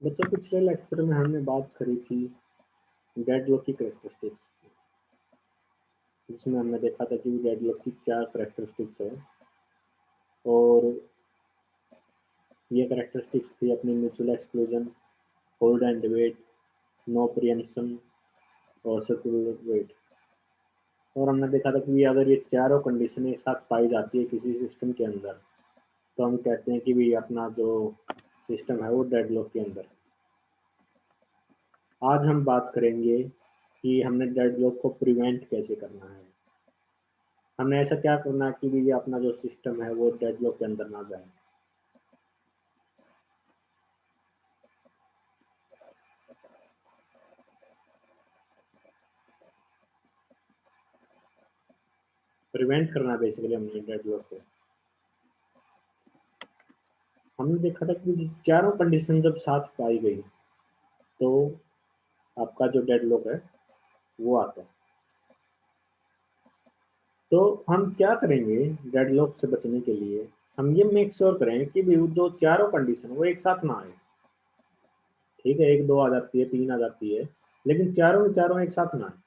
बच्चों पिछले लेक्चर में हमने बात करी थी डेडलॉक की कैरेक्टरिस्टिक्स, जिसमें हमने देखा था कि डेडलॉक की क्या कैरेक्टरिस्टिक्स है और ये कैरेक्टरिस्टिक्स थी अपनी mutual exclusion, hold and wait, no preemption और सर्कुलर वेट। और हमने देखा था कि अगर ये चारों कंडीशन एक साथ पाई जाती है किसी सिस्टम के अंदर तो हम कहते हैं कि भी अपना जो सिस्टम है वो डेडलॉक के अंदर। आज हम बात करेंगे कि हमने डेडलॉक को प्रिवेंट कैसे करना है, हमने ऐसा क्या करना है कि भी ये अपना जो सिस्टम है वो डेडलॉक के अंदर ना जाए। प्रिवेंट करना बेसिकली हमने डेडलॉक को। हमने देखा था कि चारों कंडीशन जब साथ पाई गई तो आपका जो डेडलॉक है वो आता है। तो हम क्या करेंगे डेडलॉक से बचने के लिए, हम ये मेक श्योर करें कि भी जो चारों कंडीशन वो एक साथ ना आए। ठीक है, एक दो आ जाती है, तीन आ जाती है, लेकिन चारों के चारों एक साथ ना आए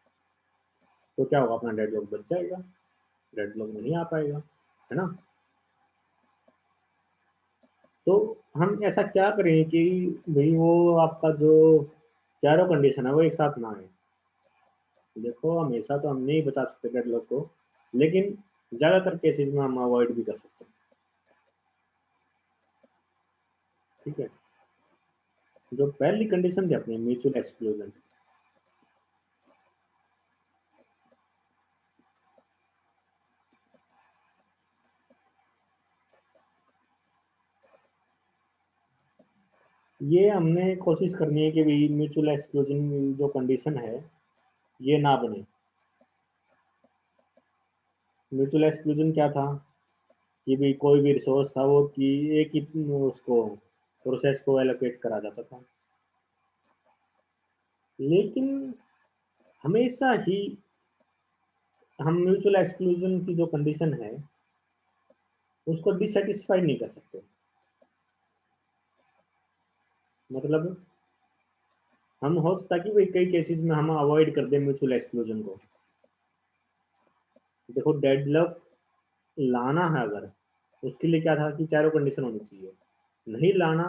तो क्या होगा, अपना डेडलॉक बच जाएगा, डेडलॉक नहीं आ पाएगा, है ना। तो हम ऐसा क्या करें कि भाई वो आपका जो चारों कंडीशन है वो एक साथ ना आए। देखो हमेशा तो हम नहीं बचा सकते डेडलॉक को, लेकिन ज्यादातर केसेस में हम अवॉइड भी कर सकते हैं। ठीक है, जो पहली कंडीशन थी अपनी म्यूचुअल एक्सक्लूजन, ये हमने कोशिश करनी है कि भाई म्यूचुअल एक्सक्लूजन जो कंडीशन है ये ना बने। म्यूचुअल एक्सक्लूजन क्या था कि भाई कोई भी रिसोर्स था वो कि एक ही उसको प्रोसेस को एलोकेट करा जाता था, लेकिन हमेशा ही हम म्यूचुअल एक्सक्लूजन की जो कंडीशन है उसको डिससेटिस्फाई नहीं कर सकते। मतलब हम हो सकता है कि भाई कई केसेस में हम अवॉइड कर दें म्यूचुअल एक्सक्लूजन को। देखो डेडलॉक लाना है अगर, उसके लिए क्या था कि चारों कंडीशन होनी चाहिए। नहीं लाना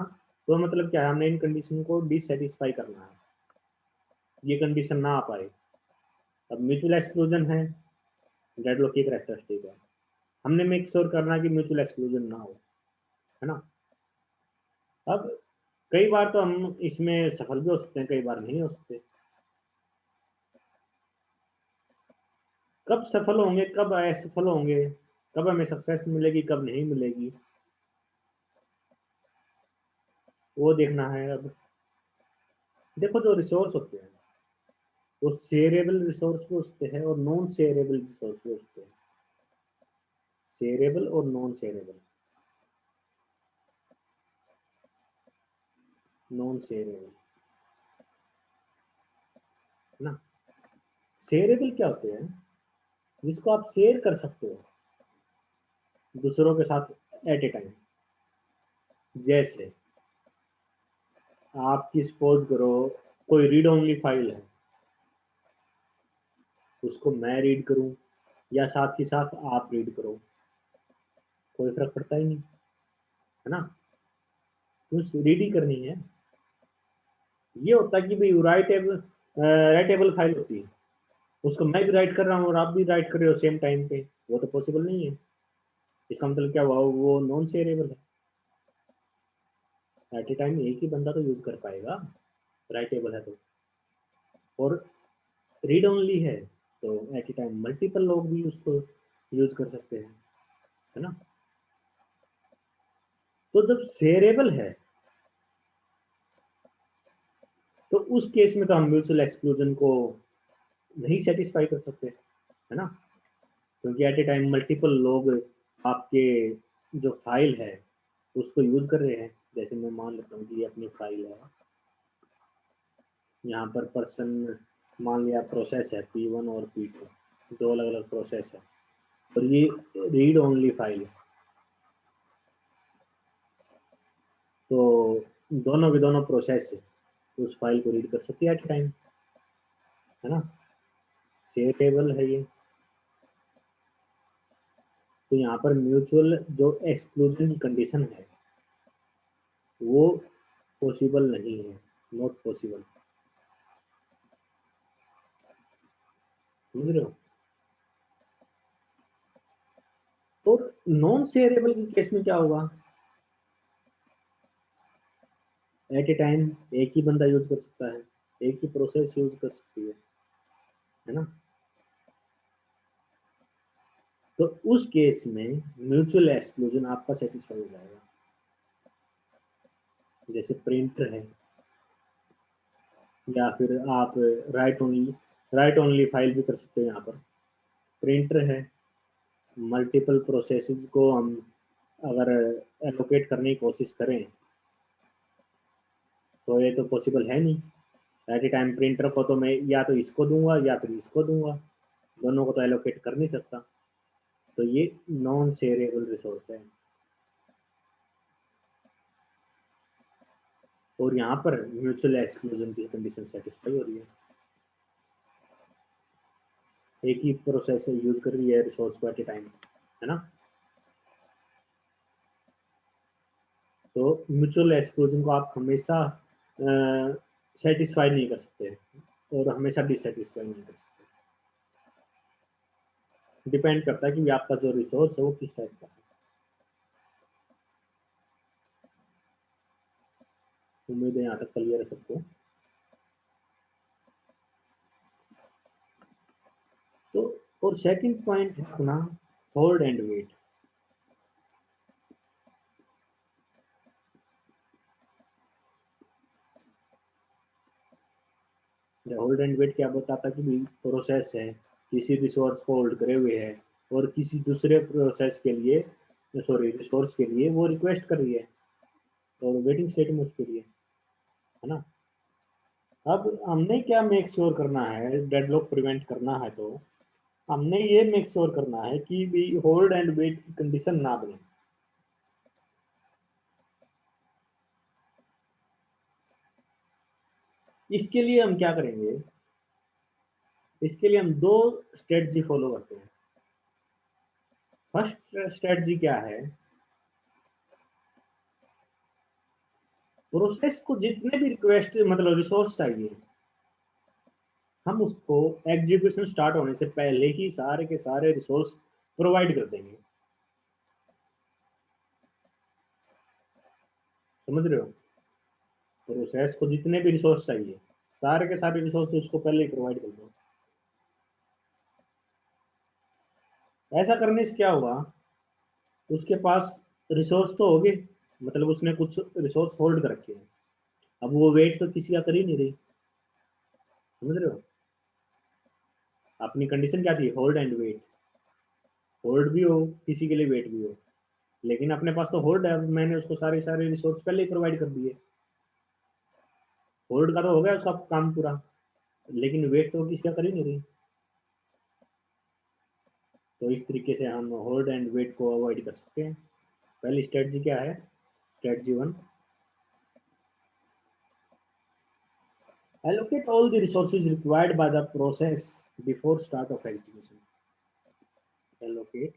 तो मतलब क्या है, हमने इन कंडीशन को डिससेटिस्फाई करना है, ये कंडीशन ना आ पाए। अब म्यूचुअल एक्सक्लूजन है, डेडलॉक की कैरेक्टरिस्टिक है, हमने मेक श्योर करना है कि म्यूचुअल एक्सक्लूजन ना हो, है ना। अब कई बार तो हम इसमें सफल भी हो सकते हैं, कई बार नहीं हो सकते। कब सफल होंगे कब असफल होंगे, कब हमें सक्सेस मिलेगी कब नहीं मिलेगी, वो देखना है। अब देखो जो रिसोर्स होते हैं वो शेयरेबल रिसोर्स भी होते हैं और नॉन शेयरेबल रिसोर्स भी होते हैं। शेयरेबल और नॉन शेयरेबल, नॉन शेयरेबल, है ना। शेयरेबल क्या होते हैं, जिसको आप शेयर कर सकते हो दूसरों के साथ एट ए टाइम। जैसे आपकी सपोज करो कोई रीड ओनली फाइल है, उसको मैं रीड करूं या साथ ही साथ आप रीड करो, कोई फर्क पड़ता ही नहीं, है ना। तो रीड ही करनी है। ये होता है कि भाई राइटेबल फाइल होती है, उसको मैं भी राइट कर रहा हूँ और आप भी राइट कर रहे हो सेम टाइम पे, वो तो पॉसिबल नहीं है। इसका मतलब क्या हुआ, वो नॉन शेयरेबल है। एट ए टाइम एक ही बंदा तो यूज कर पाएगा, राइटेबल है तो। और रीड ओनली है तो एट ए टाइम मल्टीपल लोग भी उसको यूज कर सकते हैं, है ना। तो जब शेयरेबल है तो उस केस में तो हम म्यूचुअल एक्सक्लूजन को नहीं सेटिस्फाई कर सकते, है ना। क्योंकि एट ए टाइम मल्टीपल लोग आपके जो फाइल है उसको यूज कर रहे हैं। जैसे मैं मान लेता हूँ कि ये अपनी फाइल है, यहाँ पर पर्सन मान लिया प्रोसेस है P1 और P2, दो अलग अलग प्रोसेस है और ये रीड ओनली फाइल है। तो दोनों के दोनों प्रोसेस उस फाइल को रीड कर सकती है एट टाइम, है ना, शेयरेबल है ये। तो यहाँ पर म्यूचुअल जो एक्सक्लूजन की कंडीशन है वो पॉसिबल नहीं है, नॉट पॉसिबल, समझ रहे हो। और नॉन शेयरेबल के केस में क्या होगा, एट ए टाइम एक ही बंदा यूज कर सकता है, एक ही प्रोसेस यूज कर सकती है ना। तो उस केस में म्यूचुअल एक्सक्लूजन आपका सेटिस्फाई हो जाएगा। जैसे प्रिंटर है, या फिर आप राइट ओनली फाइल भी कर सकते हो। यहाँ पर प्रिंटर है, मल्टीपल प्रोसेसेस को हम अगर एलोकेट करने की कोशिश करें तो ये तो पॉसिबल है नहीं। एट ए टाइम प्रिंटर को तो मैं या तो इसको दूंगा या फिर इसको दूंगा, दोनों को तो एलोकेट कर नहीं सकता। तो ये नॉन शेयरेबल रिसोर्स है। और यहाँ पर म्यूचुअल एक्सक्लूजन की कंडीशन सेटिस्फाई हो रही है, एक ही प्रोसेस यूज कर रही है रिसोर्स को एट ए टाइम, है ना। तो म्यूचुअल एक्सक्लूजन को आप हमेशा सेटिस्फाई नहीं कर सकते और हमेशा डिससेटिस्फाई नहीं कर सकते। डिपेंड करता है कि आपका जो रिसोर्स है वो किस टाइप का है। उम्मीद है यहाँ तक क्लियर है सबको। तो और सेकंड पॉइंट है अपना hold and wait. Hold and wait क्या बताता है कि प्रोसेस है किसी रिसोर्स को होल्ड करे हुए है और किसी दूसरे प्रोसेस के लिए, सॉरी रिसोर्स के लिए वो रिक्वेस्ट कर रही है और वेटिंग स्टेट में उसके लिए, है ना। अब हमने क्या मेक श्योर करना है, डेडलॉक प्रिवेंट करना है तो हमने ये मेक श्योर करना है कि भी होल्ड एंड वेट की कंडीशन ना बने। इसके लिए हम क्या करेंगे, इसके लिए हम दो स्ट्रेटजी फॉलो करते हैं। फर्स्ट स्ट्रेटजी क्या है, प्रोसेस को जितने भी रिक्वेस्ट मतलब रिसोर्स चाहिए हम उसको एग्जीक्यूशन स्टार्ट होने से पहले ही सारे के सारे रिसोर्स प्रोवाइड कर देंगे, समझ रहे हो। प्रोसेस को जितने भी रिसोर्स चाहिए सारे के सारे रिसोर्स उसको पहले ही प्रोवाइड कर दो। ऐसा करने से क्या होगा, उसके पास रिसोर्स तो होगे, मतलब उसने कुछ रिसोर्स होल्ड कर रखे हैं, अब वो वेट तो किसी का कर ही नहीं रही, समझ रहे हो। अपनी कंडीशन क्या थी, होल्ड एंड वेट, होल्ड भी हो किसी के लिए वेट भी हो, लेकिन अपने पास तो होल्ड है, मैंने उसको सारे सारे रिसोर्स पहले ही प्रोवाइड कर दिए, होल्ड का तो हो गया उसका काम पूरा, लेकिन वेट तो किसी का कर ही नहीं रही। तो इस तरीके से हम होल्ड एंड वेट को अवॉइड कर सकते हैं। पहली स्ट्रेटजी क्या है, strategy 1, allocate all the resources required by the process before start of execution। allocate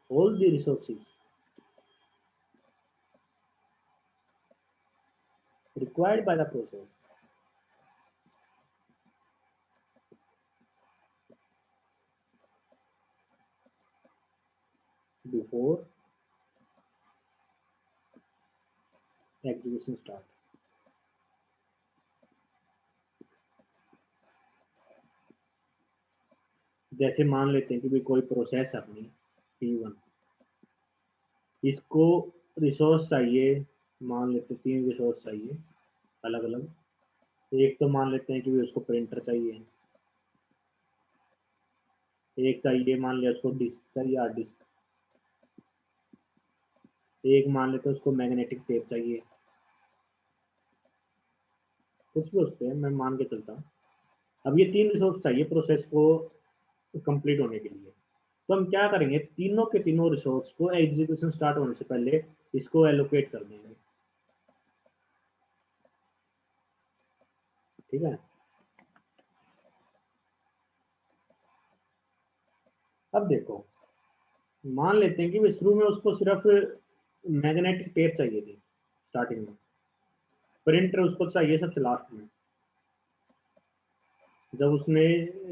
all the resources required by the process before execution start। जैसे मान लेते हैं कि भाई कोई प्रोसेस है अपनी P1, इसको रिसोर्स चाहिए, मान लेते हैं 3 रिसोर्स चाहिए अलग अलग। एक तो मान लेते हैं कि भाई उसको प्रिंटर चाहिए, एक चाहिए मान लिया उसको डिस्क चाहिए, हार्ड डिस्क, एक मान लेते हैं उसको मैग्नेटिक टेप चाहिए, कुछ भी उससे मैं मान के चलता हूँ। अब ये 3 रिसोर्स चाहिए प्रोसेस को कंप्लीट होने के लिए, तो हम क्या करेंगे, तीनों के तीनों रिसोर्स को एग्जीक्यूशन स्टार्ट होने से पहले इसको एलोकेट कर देंगे, ठीक है। अब देखो, मान लेते हैं कि वे शुरू में उसको सिर्फ मैग्नेटिक टेप चाहिए थी स्टार्टिंग में, प्रिंटर उसको चाहिए सबसे लास्ट में। जब उसने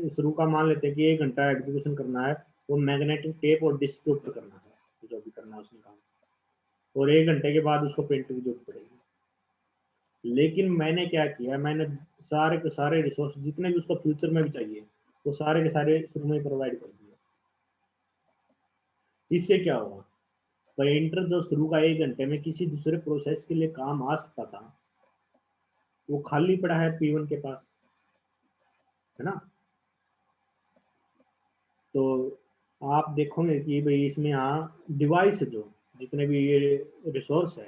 शुरू का मान लेते हैं कि 1 घंटा एग्जीक्यूशन करना है, वो मैग्नेटिक टेप और डिस्क के ऊपर करना है जो भी करना है उसने काम, और 1 घंटे के बाद उसको प्रिंटर की जरूरत पड़ेगी। लेकिन मैंने क्या किया, मैंने सारे के सारे रिसोर्स जितने भी उसको फ्यूचर में भी चाहिए वो सारे के सारे शुरू में प्रोवाइड कर दिए। इससे क्या होगा, प्रिंटर जो शुरू का 1 घंटे में किसी दूसरे प्रोसेस के लिए काम आ सकता था, वो खाली पड़ा है P1 के पास, है ना। तो आप देखोगे कि भाई इसमें यहाँ डिवाइस जो जितने भी ये रिसोर्स है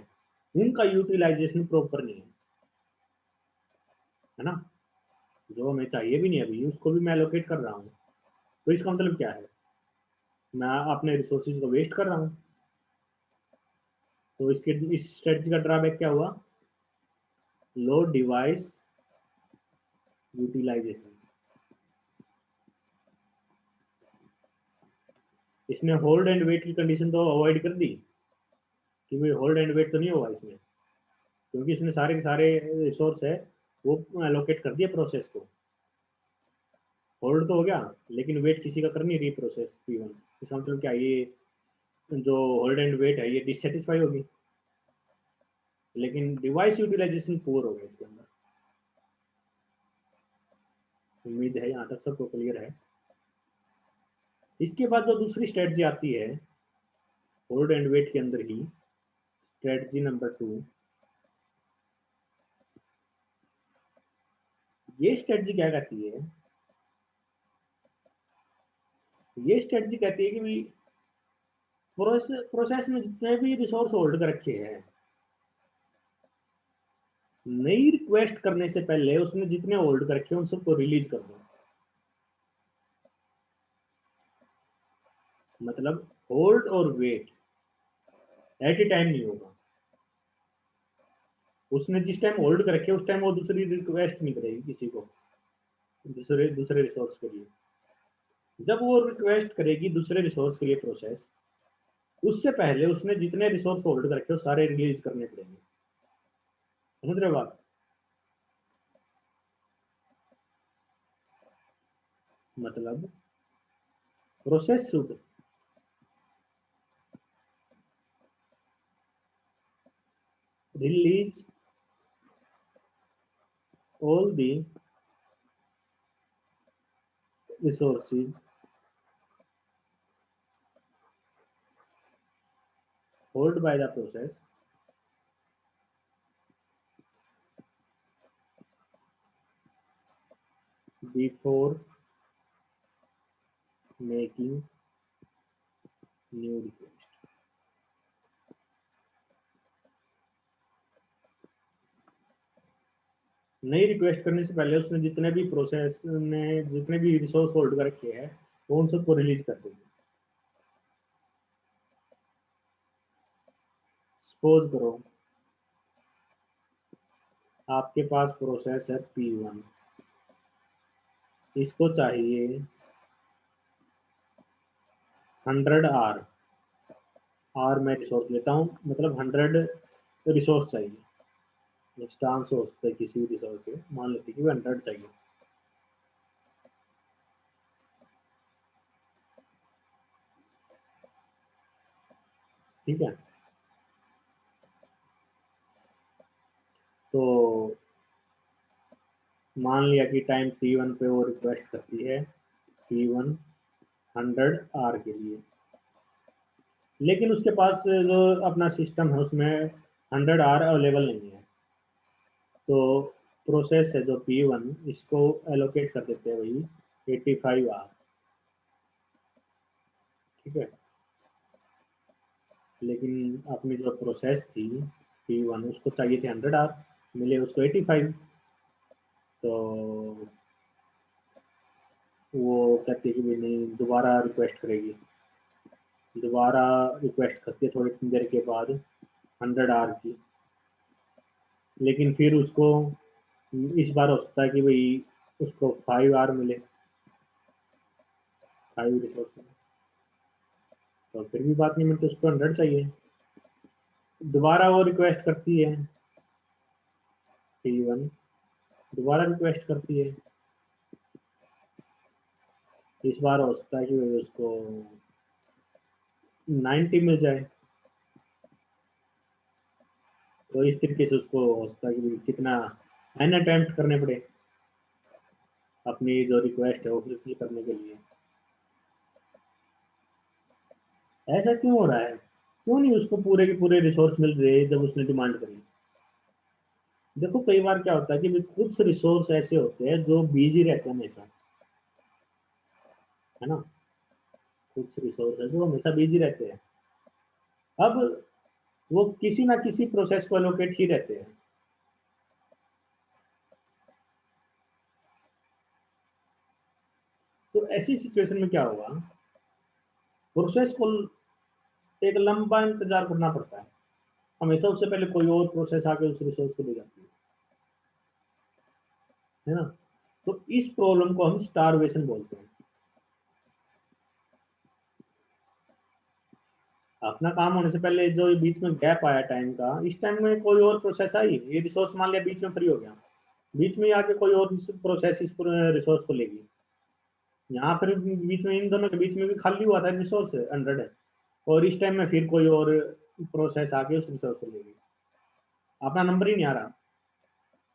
उनका यूटिलाइजेशन प्रॉपर नहीं है ना। जो हमें चाहिए भी नहीं अभी उसको भी मैं एलोकेट कर रहा हूँ, तो इसका मतलब क्या है, मैं अपने रिसोर्सेज को वेस्ट कर रहा हूँ। तो इसके इस स्ट्रेटजी का ड्रॉबैक क्या हुआ, लो डिवाइस यूटिलाइजेशन। इसने होल्ड एंड वेट की कंडीशन तो अवॉइड कर दी कि भाई होल्ड एंड वेट तो नहीं होगा इसमें, क्योंकि इसने सारे के सारे रिसोर्स है वो एलोकेट कर दिया प्रोसेस को। होल्ड तो हो गया, लेकिन वेट किसी का कर नहीं रही प्रोसेस P1। इसका मतलब क्या, ये जो होल्ड एंड वेट है ये डिससेटिस्फाई होगी, लेकिन डिवाइस यूटिलाइजेशन पुअर हो गया इसके अंदर। उम्मीद है यहाँ तक सबको क्लियर है। इसके बाद जो दूसरी स्ट्रेटजी आती है होल्ड एंड वेट के अंदर ही, स्ट्रेटजी नंबर 2, ये स्ट्रेटजी क्या कहती है, ये स्ट्रेटजी कहती है कि भाई प्रोसेस में जितने भी रिसोर्स होल्ड कर रखे हैं, नई रिक्वेस्ट करने से पहले उसने जितने होल्ड कर रखे हैं उन सबको रिलीज कर दो। मतलब होल्ड और वेट एट ए टाइम नहीं होगा। उसने जिस टाइम होल्ड कर रखे उस टाइम वो दूसरी रिक्वेस्ट नहीं करेगी किसी को, दूसरे दूसरे रिसोर्स के लिए। जब वो रिक्वेस्ट करेगी दूसरे रिसोर्स के लिए प्रोसेस, उससे पहले उसने जितने रिसोर्स होल्ड कर रखे वो सारे रिलीज करने पड़ेंगे। समझ रहे हो बात। मतलब process should release all the resources held by the process before making new request। नई रिक्वेस्ट करने से पहले उसने जितने भी प्रोसेस ने जितने भी रिसोर्स होल्ड कर रखे हैं वो उन सबको रिलीज कर देंगे। सपोज करो आपके पास प्रोसेस है P1, इसको चाहिए 100 R मैं रिसोर्स लेता हूँ, मतलब 100 रिसोर्स चाहिए। इंस्टांस हो सकता है किसी भी रिसोर्स के, मान लेते हैं कि 100 चाहिए। ठीक है, तो मान लिया कि टाइम T1 पे वो रिक्वेस्ट करती है P1 100 R के लिए, लेकिन उसके पास जो अपना सिस्टम है उसमें 100 R अवेलेबल नहीं है। तो प्रोसेस है जो P1 इसको एलोकेट कर देते हैं वही 85 R। ठीक है, लेकिन अपनी जो प्रोसेस थी P1 उसको चाहिए थे 100 R, मिले उसको 85। तो वो कहती है कि भाई नहीं, दोबारा रिक्वेस्ट करेगी। दोबारा रिक्वेस्ट करती है थोड़ी देर के बाद, 100 आवर की, लेकिन फिर उसको इस बार हो सकता है कि भाई उसको 5 आवर मिले, 5 रिसोर्स मिले, तो फिर भी बात नहीं मिलती, उसको 100 चाहिए। दोबारा वो रिक्वेस्ट करती है T1, दोबारा रिक्वेस्ट करती है, इस बार हो सकता है कि भाई उसको 90 मिल जाए, तो इस तरीके से उसको हो सकता है कि भाई कितना n अटेम्प्ट करने पड़े अपनी जो रिक्वेस्ट है वो फुलफिल करने के लिए। ऐसा क्यों हो रहा है, क्यों नहीं उसको पूरे के पूरे रिसोर्स मिल रहे जब उसने डिमांड करी? देखो कई बार क्या होता है कि कुछ रिसोर्स ऐसे होते हैं जो बिजी रहते हैं हमेशा, है ना, कुछ रिसोर्स है जो हमेशा बिजी रहते हैं। अब वो किसी ना किसी प्रोसेस को एलोकेट ही रहते हैं। तो ऐसी सिचुएशन में क्या होगा, प्रोसेस को एक लंबा इंतजार करना पड़ता है, हमेशा उससे पहले कोई और प्रोसेस आके उस रिसोर्स को ले जाती है ना। तो इस प्रॉब्लम को हम स्टारवेशन बोलते हैं। अपना काम होने से पहले जो बीच में गैप आया टाइम का, इस टाइम में कोई और प्रोसेस आई, ये रिसोर्स मान लिया बीच में फ्री हो गया, बीच में आके कोई और प्रोसेस इस रिसोर्स को लेगी, यहाँ फिर बीच में इन दोनों के बीच में भी खाली हुआ था रिसोर्स 100 है, और इस टाइम में फिर कोई और प्रोसेस आके उस रिसोर्स को लेगी, अपना नंबर ही नहीं आ रहा।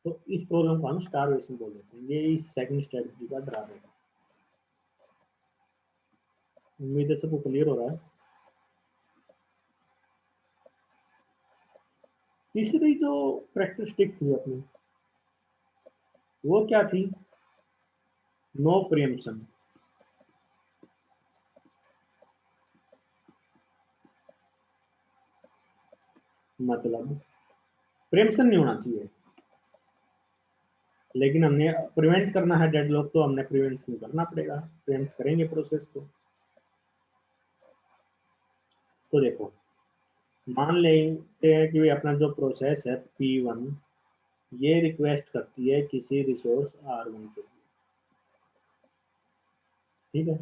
तो इस प्रॉब्लम को हम स्टारवेशन बोल देते हैं। ये इस सेकंड स्ट्रेटजी का ड्रा है। उम्मीद है सबको क्लियर हो रहा है। तीसरी जो कैरेक्टरिस्टिक थी अपनी, वो क्या थी, नो प्रियम्पशन। मतलब प्रियम्पशन नहीं होना चाहिए, लेकिन हमने प्रिवेंट करना है डेडलॉक, तो हमने प्रिवेंशन करना पड़ेगा, प्रिवेंट करेंगे प्रोसेस को। तो देखो मान लेते हैं कि अपना जो प्रोसेस है P1, ये रिक्वेस्ट करती है किसी रिसोर्स R1 के लिए, ठीक है।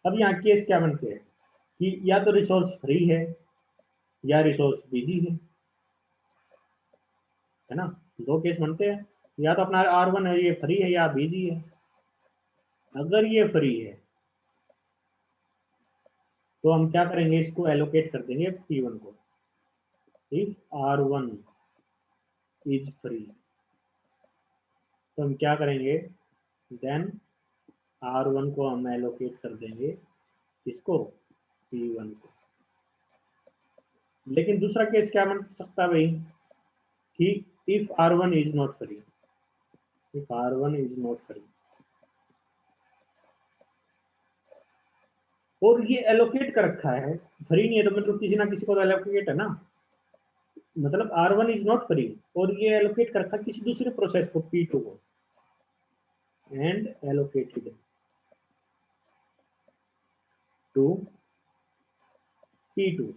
अब यहाँ केस क्या बनते हैं कि या तो रिसोर्स फ्री है या रिसोर्स बिजी है ना, दो केस बनते हैं, या तो अपना R1 है ये फ्री है या बिजी है। अगर ये फ्री है तो हम क्या करेंगे, इसको एलोकेट कर देंगे P1 को, इफ R1 इज फ्री, तो हम क्या करेंगे, देन R1 को हम एलोकेट कर देंगे इसको, P1 को। लेकिन दूसरा केस क्या बन सकता है भाई, कि if R1 is not free, if R1 is not free, और ये एलोकेट कर रखा है, फ्री नहीं है तो मतलब किसी ना किसी को तो एलोकेट है ना, मतलब R1 इज नॉट फ्री, और ये एलोकेट कर रखा है किसी दूसरे प्रोसेस को P2 को, and allocated to P2।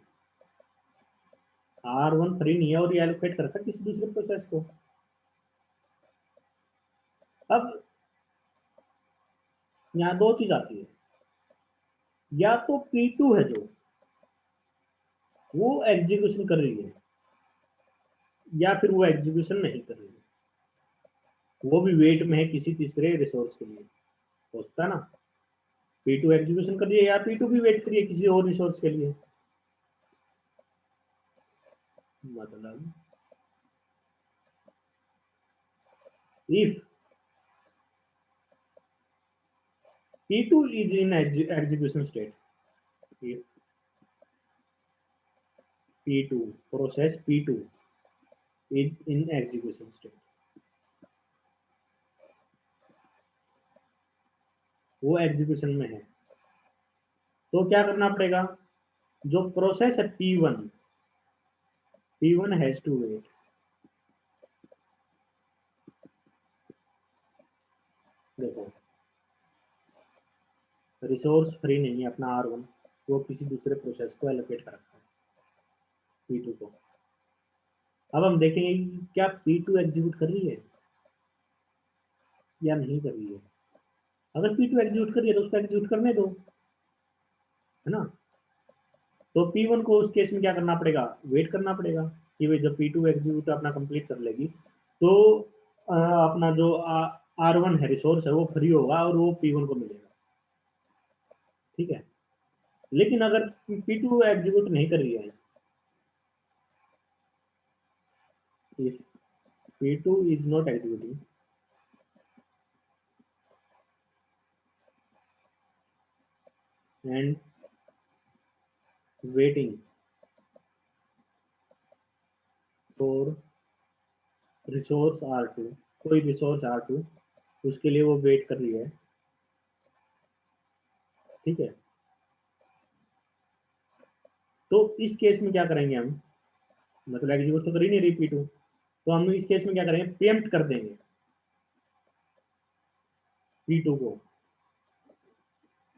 R1 free नहीं है और ये एलोकेट कर रखा है किसी दूसरे प्रोसेस को। अब यहाँ दो चीज आती है, या तो P2 है जो वो एग्जीक्यूशन कर रही है, या फिर वो एग्जीक्यूशन नहीं कर रही है, वो भी वेट में है किसी तीसरे रिसोर्स के लिए, सोचता ना, P2 एग्जीक्यूशन कर रही है या P2 भी वेट करिए किसी और रिसोर्स के लिए। मतलब if P2 is in execution state, if P2 process P2 is in execution state, वो एग्जीक्यूशन में है, तो क्या करना पड़ेगा, जो प्रोसेस है P1 हैज टू वेट। देखो रिसोर्स फ्री नहीं है अपना R1, वो किसी दूसरे प्रोसेस को एलोकेट कर रखा है, P2 को। अब हम देखेंगे कि क्या P2 एग्जीक्यूट कर रही है या नहीं कर रही है। अगर P2 एग्जीक्यूट कर रही है तो उसको एग्जीक्यूट करने दो, है ना। तो P1 को उस केस में क्या करना पड़ेगा, वेट करना पड़ेगा कि भाई जब P2 एग्जीक्यूट अपना कंप्लीट कर लेगी तो अपना जो R1 है, रिसोर्स है, वो फ्री होगा और वो P1 को मिलेगा, ठीक है। लेकिन अगर P2 एग्जीक्यूट नहीं कर रही है, if P2 is not executing and waiting for resource R2, कोई रिसोर्स R2 उसके लिए वो वेट कर रही है, ठीक है। तो इस केस में क्या करेंगे हम, मतलब एग्जीक्यूट तो कर ही नहीं रही P2, तो हम इस केस में क्या करेंगे, प्रीएम्प्ट कर देंगे P2 को।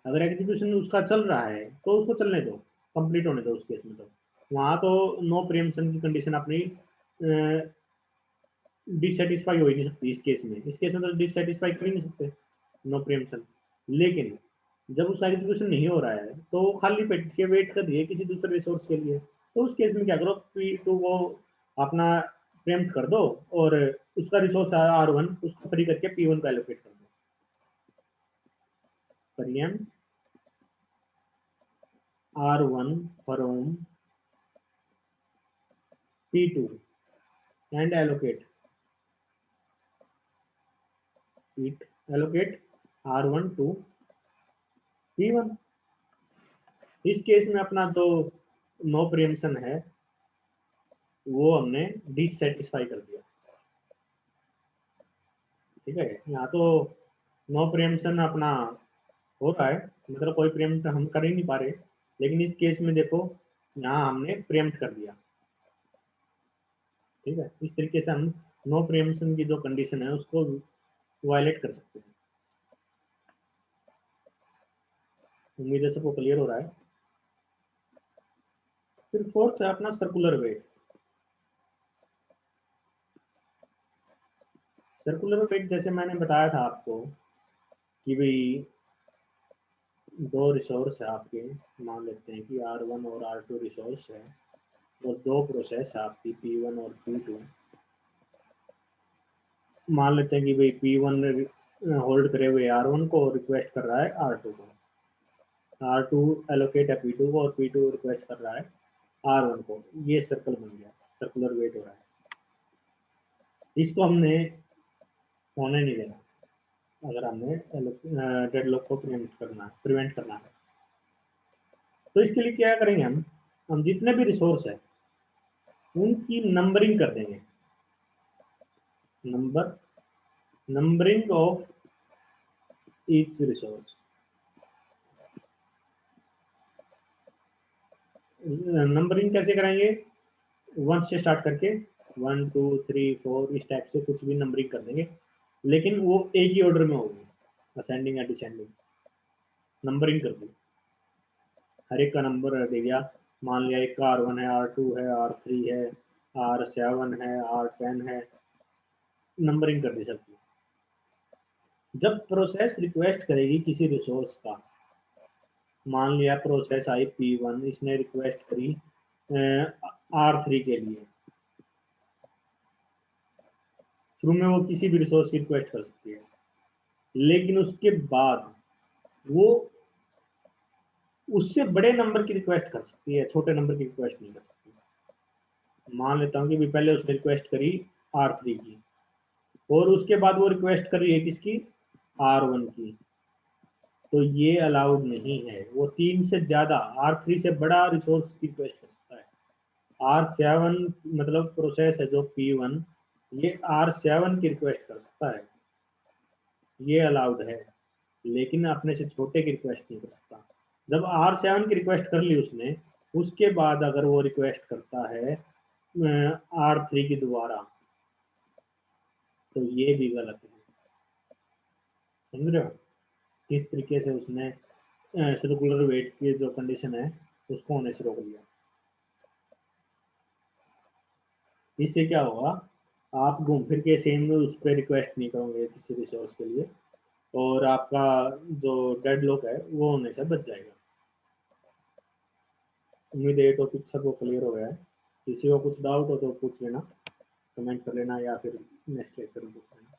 अगर एग्जीक्यूशन उसका चल रहा है तो उसको चलने दो, कंप्लीट होने दो उस केस में। तो वहां तो नो प्रीएम्पशन की कंडीशन अपनी डिससेटिस्फाई हो ही नहीं सकती इस केस में। इस केस में तो डिससेटिस्फाई कर ही नहीं सकते, नो प्रीएम्पशन। लेकिन जब उसका एग्जीक्यूशन नहीं हो रहा है तो वो खाली पेट के वेट कर रही है किसी दूसरे रिसोर्स के लिए, तो उस केस में क्या करो, P2 को अपना प्रीएम्प्ट कर दो और उसका रिसोर्स R1 उसको फ्री करके P1 को एलोकेट कर दो। Pre-empt R1 from P2 and allocate R1 to P1। इस केस में अपना जो नो प्रीएम्पशन है वो हमने डिससेटिस्फाई कर दिया, ठीक है। यहाँ तो नो प्रीएम्पशन अपना हो रहा है, मतलब कोई प्रीएम्प्ट हम कर ही नहीं पा रहे, लेकिन इस केस में देखो यहाँ हमने प्रीएम्प्ट कर दिया, ठीक है। इस तरीके से हम नो प्रीएम्पशन की जो कंडीशन है उसको वायलेट कर सकते हैं। उम्मीद है सबको क्लियर हो रहा है। फिर फोर्थ है अपना सर्कुलर वेट। सर्कुलर वेट जैसे मैंने बताया था आपको कि भाई दो रिसोर्स है आपके, मान लेते हैं कि R1 और R2 रिसोर्स है और दो प्रोसेस है आपकी P1 और P2। मान लेते हैं कि भाई P1 होल्ड करे हुए R1 को और रिक्वेस्ट कर रहा है R2 को, R2 एलोकेट है P2 को और P2 रिक्वेस्ट कर रहा है R1 को। ये सर्कल बन गया, सर्कुलर वेट हो रहा है। इसको हमने होने नहीं देना अगर हमने डेडलॉक को प्रिवेंट करना है। तो इसके लिए क्या करेंगे, हम जितने भी रिसोर्स है उनकी नंबरिंग कर देंगे, numbering of each resource. Numbering कैसे कराएंगे, 1 से स्टार्ट करके 1 2 3 4 इस टाइप से कुछ भी नंबरिंग कर देंगे, लेकिन वो एक ही ऑर्डर में होगी, असेंडिंग या डिसेंडिंग। नंबरिंग कर दी, हर एक का नंबर दे दिया। मान लिया एक का R1 है, R2 है, R3 है, R7 है, R10 है, नंबरिंग कर दी सबकी। जब प्रोसेस रिक्वेस्ट करेगी किसी रिसोर्स का, मान लिया प्रोसेस आई P1, इसने रिक्वेस्ट करी R3 के लिए। शुरू में वो किसी भी रिसोर्स की रिक्वेस्ट कर सकती है, लेकिन उसके बाद वो उससे बड़े नंबर की रिक्वेस्ट कर सकती है, छोटे नंबर की रिक्वेस्ट नहीं कर सकती। मान लेता हूँ कि पहले उसने रिक्वेस्ट करी R3 की और उसके बाद वो रिक्वेस्ट कर रही है किसकी, R1 की, तो ये अलाउड नहीं है। वो 3 से ज्यादा, R3 से बड़ा रिसोर्स की रिक्वेस्ट कर सकता है। R7 मतलब प्रोसेस है जो P1, ये R7 की रिक्वेस्ट कर सकता है, ये अलाउड है, लेकिन अपने से छोटे की रिक्वेस्ट नहीं कर सकता। जब R7 की रिक्वेस्ट कर ली उसने, उसके बाद अगर वो रिक्वेस्ट करता है R3 की दोबारा, तो ये भी गलत है, समझ रहे हो। किस तरीके से उसने सर्कुलर वेट की जो कंडीशन है उसको होने से रोक दिया। इससे क्या होगा, आप घूम फिर के सेम उस पर रिक्वेस्ट नहीं करोगे किसी रिसोर्स के लिए, और आपका जो डेडलॉक है वो होने से बच जाएगा। उम्मीद है ये टॉपिक सबको क्लियर हो गया है। किसी को कुछ डाउट हो तो पूछ लेना, कमेंट कर लेना, या फिर नेक्स्ट लेक्चर में पूछ लेना।